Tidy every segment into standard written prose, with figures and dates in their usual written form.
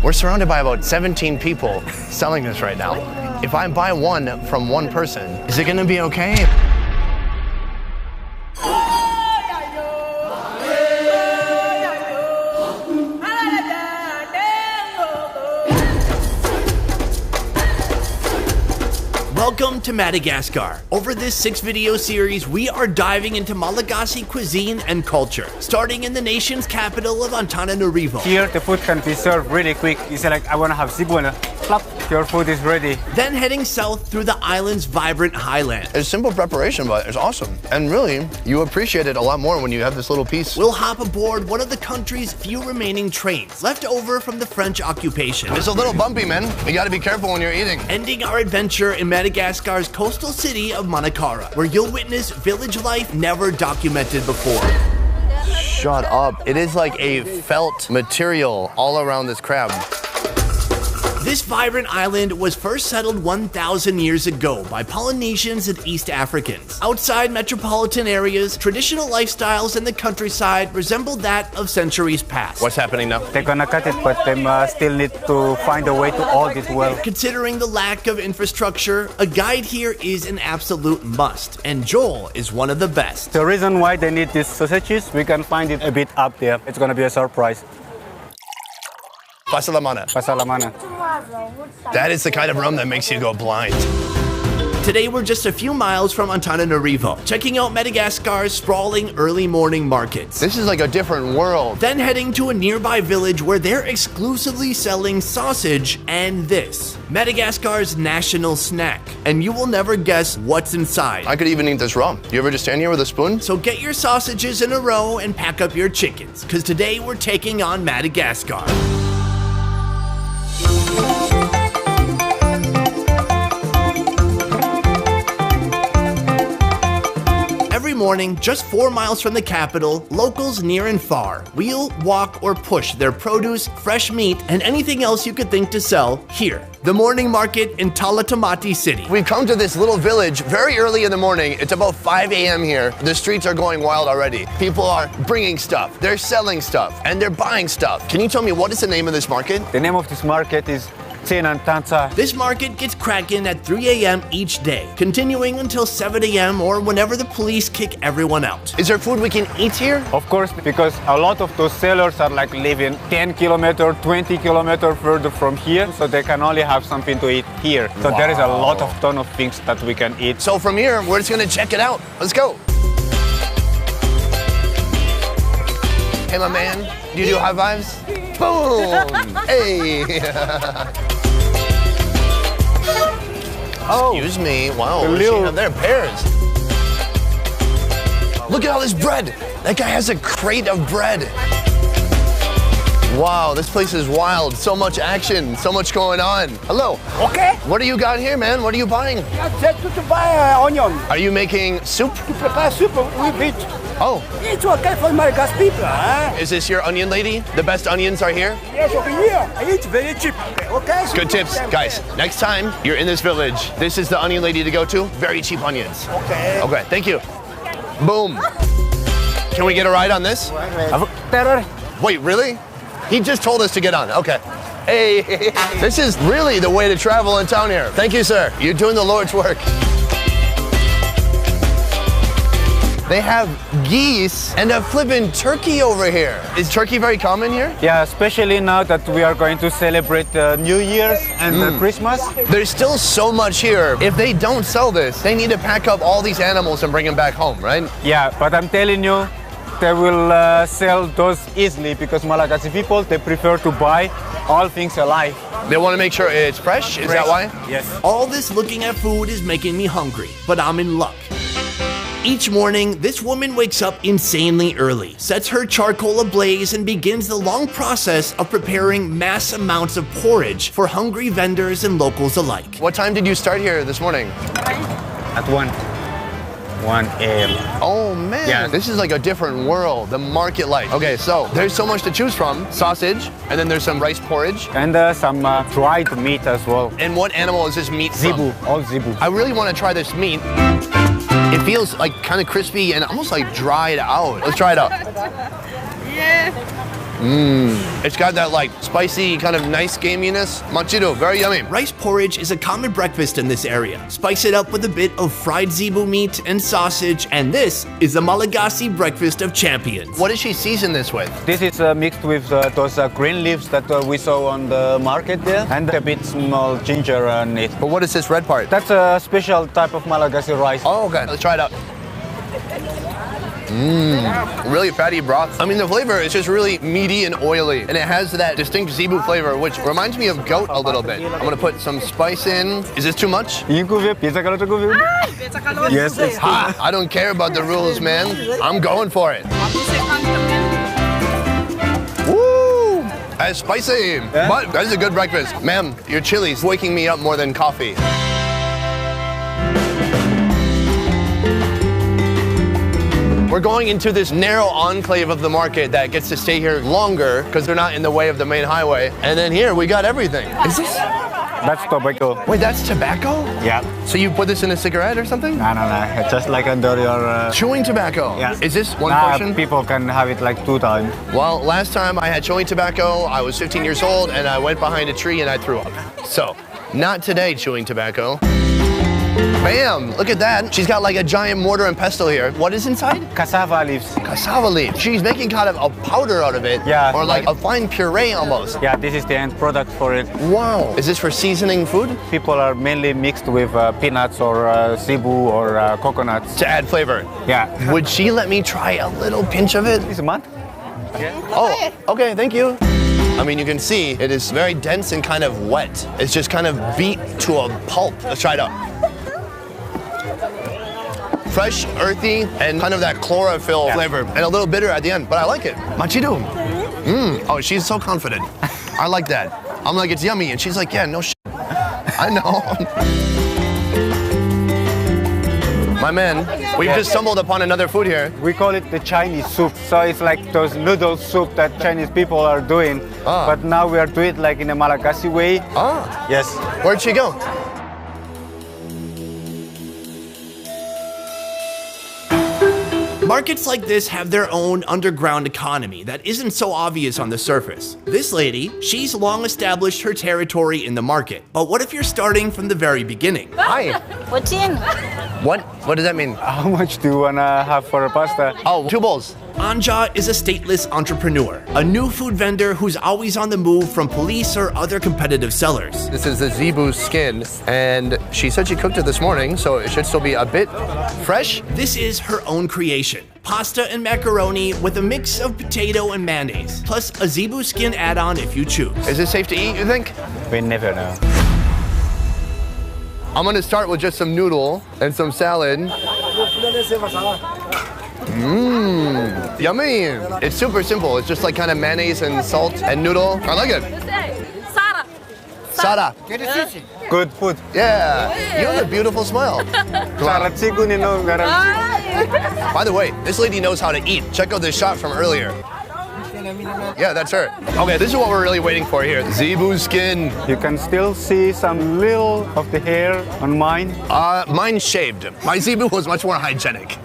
We're surrounded by about 17 people selling this right now. If I buy one from one person, is it gonna be okay? Welcome to Madagascar. Over this 6-video series, we are diving into Malagasy cuisine and culture, starting in the nation's capital of Antananarivo. Here, the food can be served really quick. It's like, I want to have Zebu and plop, your food is ready. Then heading south through the island's vibrant highlands. It's simple preparation, but it's awesome. And really, you appreciate it a lot more when you have this little piece. We'll hop aboard one of the country's few remaining trains, left over from the French occupation. It's a little bumpy, man. You gotta be careful when you're eating. Ending our adventure in Madagascar's coastal city of Manakara, where you'll witness village life never documented before. Shut up. It is like a felt material all around this crab. This vibrant island was first settled 1,000 years ago by Polynesians and East Africans. Outside metropolitan areas, traditional lifestyles in the countryside resembled that of centuries past. What's happening now? They're gonna cut it, but they still need to find a way to hold it well. Considering the lack of infrastructure, a guide here is an absolute must, and Joel is one of the best. The reason why they need these sausages, we can find it a bit up there. It's gonna be a surprise. Pasalamana. Pasalamana. That is the kind of rum that makes you go blind. Today we're just a few miles from Antananarivo, checking out Madagascar's sprawling early morning markets. This is like a different world. Then heading to a nearby village where they're exclusively selling sausage and this, Madagascar's national snack. And you will never guess what's inside. I could even eat this raw. You ever just stand here with a spoon? So get your sausages in a row and pack up your chickens, because today we're taking on Madagascar. Every morning, just 4 miles from the capital, locals near and far wheel, walk, or push their produce, fresh meat, and anything else you could think to sell here. The morning market in Talatamaty city. We've come to this little village very early in the morning. It's about 5 a.m. here. The streets are going wild already. People are bringing stuff, they're selling stuff, and they're buying stuff. Can you tell me what is the name of this market? The name of this market is TSENA'NY. This market gets cracking at 3 a.m. each day, continuing until 7 a.m. or whenever the police kick everyone out. Is there food we can eat here? Of course, because a lot of those sellers are like living 10 kilometers, 20 kilometers further from here, so they can only have something to eat here. So there is a lot of ton of things that we can eat. So from here, we're just gonna check it out. Let's go. Hey, my man, do you do high fives? Boom! Hey! Excuse me. Wow, what does she have there? Pears. Look at all this bread. That guy has a crate of bread. Wow, this place is wild. So much action, so much going on. Hello. Okay. What do you got here, man? What are you buying? Just to buy onion. Are you making soup? To prepare soup with it. Oh. It's okay for Malagasy people, huh? Is this your onion lady? The best onions are here? Yes, over here. It's very cheap. Okay? Good tips. Guys, next time you're in this village, this is the onion lady to go to. Very cheap onions. Okay. Okay, thank you. Boom. Can we get a ride on this? Wait, really? He just told us to get on. Okay. Hey, this is really the way to travel in town here. Thank you, sir. You're doing the Lord's work. They have geese and a flippin' turkey over here. Is turkey very common here? Yeah, especially now that we are going to celebrate New Year's and Christmas. There's still so much here. If they don't sell this, they need to pack up all these animals and bring them back home, right? Yeah, but I'm telling you, they will sell those easily because Malagasy people, they prefer to buy all things alive. They want to make sure it's fresh? Is that why? Yes. All this looking at food is making me hungry, but I'm in luck. Each morning, this woman wakes up insanely early, sets her charcoal ablaze, and begins the long process of preparing mass amounts of porridge for hungry vendors and locals alike. What time did you start here this morning? At 1 a.m. Oh man, yeah. This is like a different world, the market life. Okay, so there's so much to choose from. Sausage, and then there's some rice porridge. And some dried meat as well. And what animal is this meat from? Zebu, all Zebu. I really want to try this meat. It feels like kind of crispy and almost like dried out. Let's try it out. Yeah. It's got that like spicy kind of nice gaminess. Manchido, very yummy. Rice porridge is a common breakfast in this area. Spice it up with a bit of fried zebu meat and sausage, and this is the Malagasy breakfast of champions. What does she season this with? This is mixed with those green leaves that we saw on the market there, and a bit small ginger on it. But what is this red part? That's a special type of Malagasy rice. Oh, okay. Let's try it out. Really fatty broth. I mean, the flavor is just really meaty and oily, and it has that distinct zebu flavor, which reminds me of goat a little bit. I'm gonna put some spice in. Is this too much? Yes, it's I don't care about the rules, man. I'm going for it. Woo! That's spicy, but that is a good breakfast. Ma'am, your chili's waking me up more than coffee. We're going into this narrow enclave of the market that gets to stay here longer because they're not in the way of the main highway. And then here we got everything. Is this? That's tobacco. Wait, that's tobacco? Yeah. So you put this in a cigarette or something? No. It's just like under your... Chewing tobacco? Yeah. Is this one portion? People can have it like 2 times. Well, last time I had chewing tobacco, I was 15 years old and I went behind a tree and I threw up. So, not today chewing tobacco. Bam! Look at that. She's got like a giant mortar and pestle here. What is inside? Cassava leaves. Cassava leaf. She's making kind of a powder out of it. Yeah. Or like a fine puree almost. Yeah, this is the end product for it. Wow. Is this for seasoning food? People are mainly mixed with peanuts or zebu or coconuts. To add flavor. Yeah. Would she let me try a little pinch of it? This month? Oh, okay, thank you. I mean, you can see it is very dense and kind of wet. It's just kind of beat to a pulp. Let's try it out. Fresh, earthy, and kind of that chlorophyll flavor, and a little bitter at the end, but I like it. Manchido. Oh, she's so confident. I like that. I'm like, it's yummy, and she's like, yeah, no shit. I know. My man, we've just stumbled upon another food here. We call it the Chinese soup. So it's like those noodle soup that Chinese people are doing. But now we are doing it like in a Malagasy way. Yes. Where'd she go? Markets like this have their own underground economy that isn't so obvious on the surface. This lady, she's long established her territory in the market. But what if you're starting from the very beginning? Hi. What? What does that mean? How much do you wanna have for a pasta? Oh, 2 bowls. Anja is a stateless entrepreneur, a new food vendor who's always on the move from police or other competitive sellers. This is the zebu skin, and she said she cooked it this morning, so it should still be a bit fresh. This is her own creation. Pasta and macaroni with a mix of potato and mayonnaise, plus a zebu skin add-on if you choose. Is this safe to eat, you think? We never know. I'm gonna start with just some noodle and some salad. Yummy. It's super simple. It's just like kind of mayonnaise and salt and noodle. I like it. Sara. Good food. Yeah. You have a beautiful smile. By the way, this lady knows how to eat. Check out this shot from earlier. Yeah, that's her. Okay, this is what we're really waiting for here. Zebu skin. You can still see some little of the hair on mine. Mine's shaved. My zebu was much more hygienic.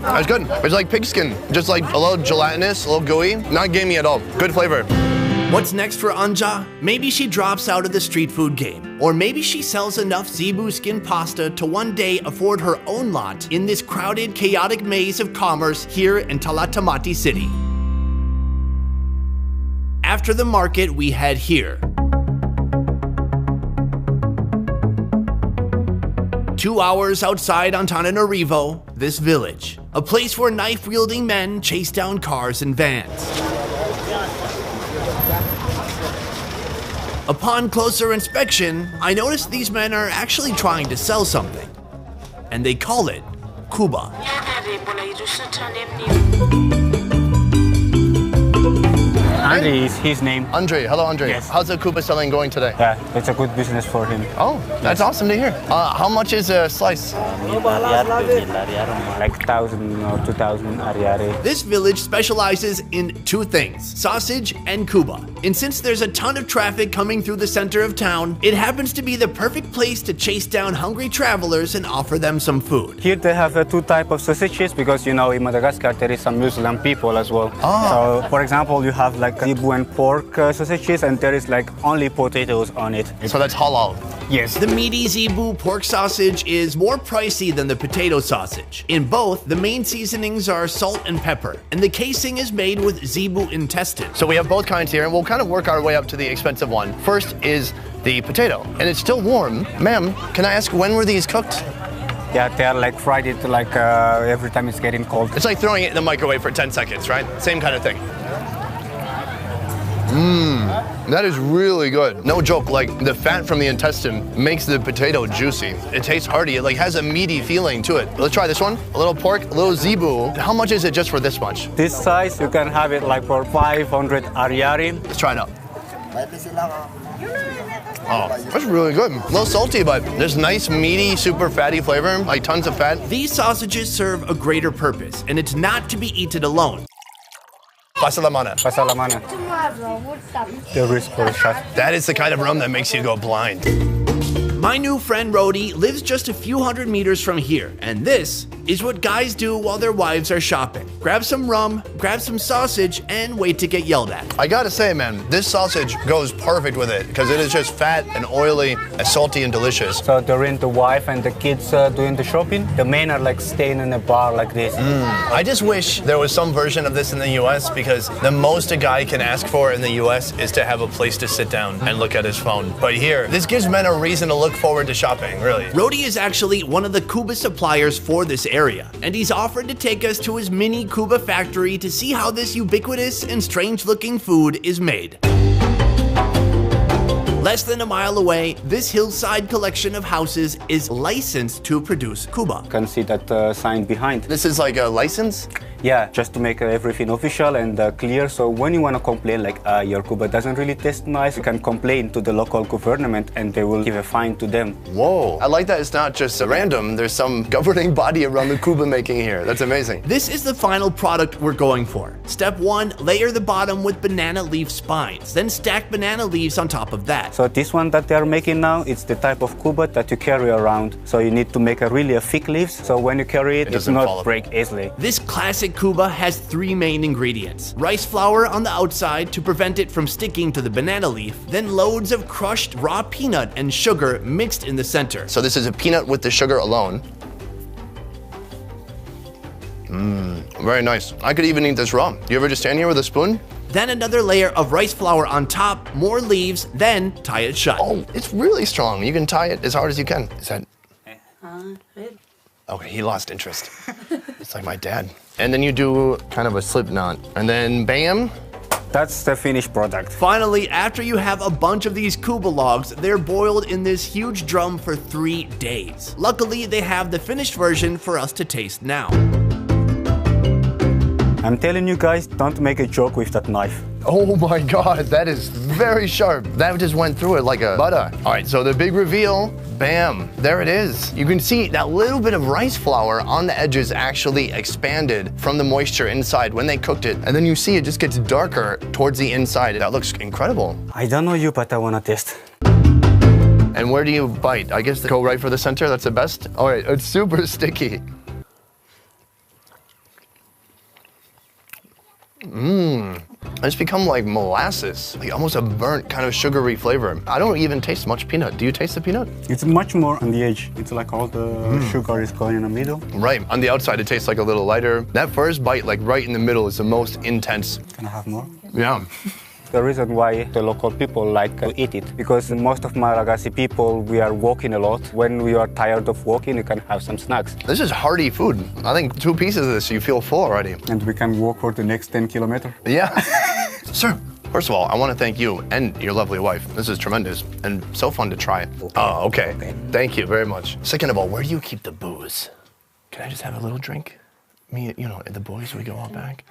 That's good. It's like pig skin. Just like a little gelatinous, a little gooey. Not gamey at all. Good flavor. What's next for Anja? Maybe she drops out of the street food game. Or maybe she sells enough zebu skin pasta to one day afford her own lot in this crowded, chaotic maze of commerce here in Talatamaty city. After the market, we head here. 2 hours outside Antananarivo, this village. A place where knife-wielding men chase down cars and vans. Upon closer inspection, I noticed these men are actually trying to sell something. And they call it Koba. Andre is his name. Andre, hello Andre. Yes. How's the Koba selling going today? Yeah, it's a good business for him. Oh, that's awesome to hear. How much is a slice? Like 1,000 or 2,000 ariare. This village specializes in two things, sausage and Koba. And since there's a ton of traffic coming through the center of town, it happens to be the perfect place to chase down hungry travelers and offer them some food. Here they have two types of sausages because, you know, in Madagascar there is some Muslim people as well. So, for example, you have like Zebu and pork sausages and there is like only potatoes on it. So that's halal. Yes. The meaty Zebu pork sausage is more pricey than the potato sausage. In both, the main seasonings are salt and pepper, and the casing is made with Zebu intestine. So we have both kinds here, and we'll kind of work our way up to the expensive one. First is the potato, and it's still warm. Ma'am, can I ask, when were these cooked? Yeah, they're like fried it like every time it's getting cold. It's like throwing it in the microwave for 10 seconds, right? Same kind of thing. That is really good. No joke, like the fat from the intestine makes the potato juicy. It tastes hearty, it like has a meaty feeling to it. Let's try this one. A little pork, a little Zebu. How much is it just for this much? This size, you can have it like for 500 ariari. Let's try it out. Oh, that's really good. A little salty, but there's nice, meaty, super fatty flavor, like tons of fat. These sausages serve a greater purpose, and it's not to be eaten alone. Pasalamana. The risk for a shot. That is the kind of rum that makes you go blind. My new friend Rody lives just a few hundred meters from here, and this is what guys do while their wives are shopping. Grab some rum, grab some sausage, and wait to get yelled at. I gotta say, man, this sausage goes perfect with it because it is just fat and oily and salty and delicious. So during the wife and the kids doing the shopping, the men are like staying in a bar like this. I just wish there was some version of this in the US because the most a guy can ask for in the US is to have a place to sit down and look at his phone. But here, this gives men a reason to look forward to shopping, really. Rody is actually one of the Koba suppliers for this area, and he's offered to take us to his mini Koba factory to see how this ubiquitous and strange-looking food is made. Less than a mile away, this hillside collection of houses is licensed to produce Koba. You can see that sign behind. This is like a license? Yeah, just to make everything official and clear. So when you want to complain like your Koba doesn't really taste nice, you can complain to the local government and they will give a fine to them. Whoa, I like that it's not just random. There's some governing body around the Koba making here. That's amazing. This is the final product we're going for. Step 1, layer the bottom with banana leaf spines, then stack banana leaves on top of that. So this one that they are making now, it's the type of Koba that you carry around. So you need to make a really thick leaves. So when you carry it, it's not break easily. This classic Koba has 3 main ingredients. Rice flour on the outside to prevent it from sticking to the banana leaf, then loads of crushed raw peanut and sugar mixed in the center. So this is a peanut with the sugar alone. Very nice. I could even eat this raw. You ever just stand here with a spoon? Then another layer of rice flour on top, more leaves, then tie it shut. Oh, it's really strong. You can tie it as hard as you can. Is that... Okay, he lost interest. It's like my dad. And then you do kind of a slip knot. And then bam. That's the finished product. Finally, after you have a bunch of these Koba logs, they're boiled in this huge drum for 3 days. Luckily, they have the finished version for us to taste now. I'm telling you guys, don't make a joke with that knife. Oh my God, that is very sharp. That just went through it like a butter. All right, so the big reveal, bam, there it is. You can see that little bit of rice flour on the edges actually expanded from the moisture inside when they cooked it. And then you see it just gets darker towards the inside. That looks incredible. I don't know you, but I wanna taste. And where do you bite? I guess go right for the center, that's the best? All right, it's super sticky. It's become like molasses, like almost a burnt kind of sugary flavor. I don't even taste much peanut. Do you taste the peanut? It's much more on the edge. It's like all the sugar is going in the middle. Right, on the outside it tastes like a little lighter. That first bite, like right in the middle, is the most intense. Can I have more? Yeah. The reason why the local people like to eat it, because most of Malagasy people, we are walking a lot. When we are tired of walking, you can have some snacks. This is hearty food. I think 2 pieces of this, you feel full already. And we can walk for the next 10 kilometers. Yeah. Sir, first of all, I want to thank you and your lovely wife. This is tremendous and so fun to try. Oh, okay. Thank you very much. Second of all, where do you keep the booze? Can I just have a little drink? Me, you know, the boys, we go out back.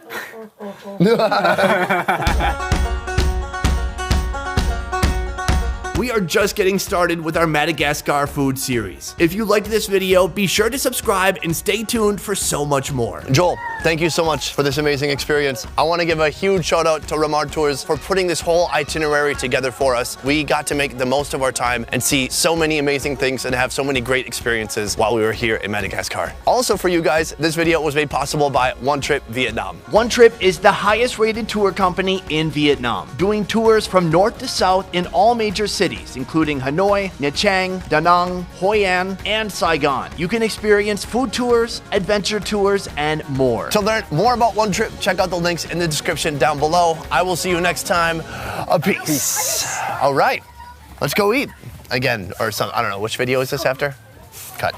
we are just getting started with our Madagascar food series. If you liked this video, be sure to subscribe and stay tuned for so much more. Joel, thank you so much for this amazing experience. I want to give a huge shout out to Ramad Tours for putting this whole itinerary together for us. We got to make the most of our time and see so many amazing things and have so many great experiences while we were here in Madagascar. Also for you guys, this video was made possible by One Trip Vietnam. One Trip is the highest rated tour company in Vietnam, doing tours from north to south in all major cities, including Hanoi, Nha Trang, Da Nang, Hoi An, and Saigon. You can experience food tours, adventure tours, and more. To learn more about One Trip, check out the links in the description down below. I will see you next time. Peace. All right, let's go eat again or something. I don't know, which video is this after? Cut.